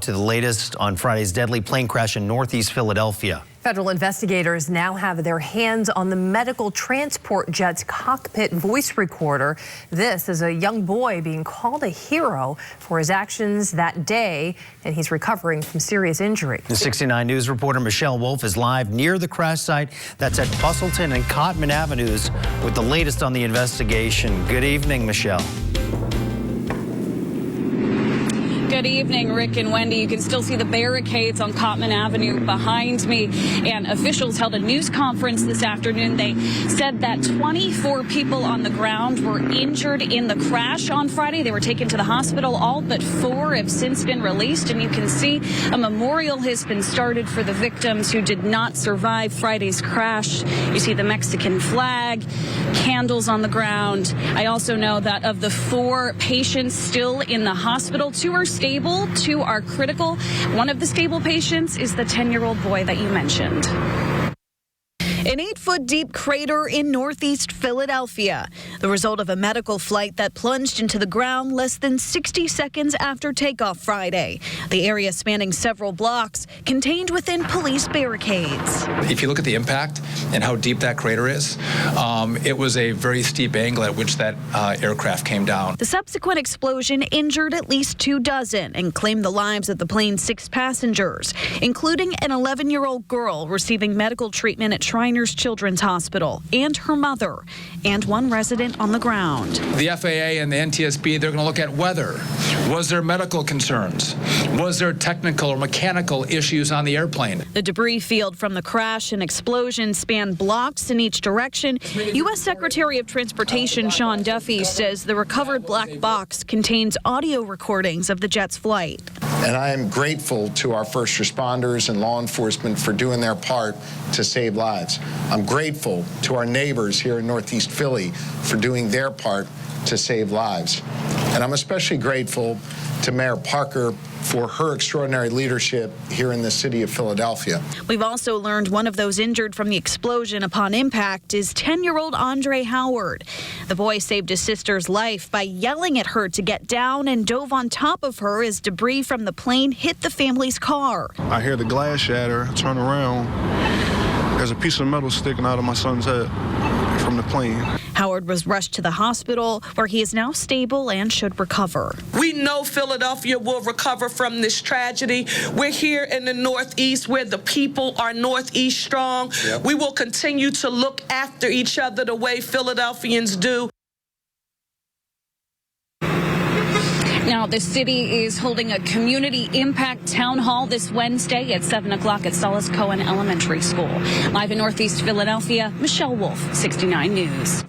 To the latest on Friday's deadly plane crash in Northeast Philadelphia. Federal investigators now have their hands on the medical transport jet's cockpit voice recorder. This is a young boy being called a hero for his actions that day, and he's recovering from serious injury. The 69 News reporter Michelle Wolf is live near the crash site. That's at Bustleton and Cotman Avenues with the latest on the investigation. Good evening, Michelle. Good evening, Rick and Wendy. You can still see the barricades on Cotman Avenue behind me. And officials held a news conference this afternoon. They said that 24 people on the ground were injured in the crash on Friday. They were taken to the hospital. All but 4 have since been released. And you can see a memorial has been started for the victims who did not survive Friday's crash. You see the Mexican flag, candles on the ground. I also know that of the 4 patients still in the hospital, 2 are stable, 2 are critical. One of the stable patients is the 10-year-old boy that you mentioned. An 8-foot-deep crater in northeast Philadelphia, the result of a medical flight that plunged into the ground less than 60 seconds after takeoff Friday. The area spanning several blocks, contained within police barricades. If you look at the impact and how deep that crater is, it was a very steep angle at which that aircraft came down. The subsequent explosion injured at least 24 and claimed the lives of the plane's 6 passengers, including an 11-year-old girl receiving medical treatment at Shriners Children's Hospital, and her mother, and 1 resident on the ground. The FAA and the NTSB, they're going to look at weather. Was there medical concerns? Was there technical or mechanical issues on the airplane? The debris field from the crash and explosion spanned blocks in each direction. U.S. Secretary of Transportation Sean Duffy says the recovered black box contains audio recordings of the jet's flight. And I am grateful to our first responders and law enforcement for doing their part to save lives. I'm grateful to our neighbors here in Northeast Philly for doing their part to save lives. And I'm especially grateful to Mayor Parker for her extraordinary leadership here in the city of Philadelphia. We've also learned one of those injured from the explosion upon impact is 10-year-old Andre Howard. The boy saved his sister's life by yelling at her to get down and dove on top of her as debris from the plane hit the family's car. I hear the glass shatter, turn around. There's a piece of metal sticking out of my son's head from the plane. Howard was rushed to the hospital, where he is now stable and should recover. We know Philadelphia will recover from this tragedy. We're here in the Northeast where the people are Northeast strong. Yep. We will continue to look after each other the way Philadelphians do. Now, the city is holding a community impact town hall this Wednesday at 7 o'clock at Solace Cohen Elementary School. Live in Northeast Philadelphia, Michelle Wolf, 69 News.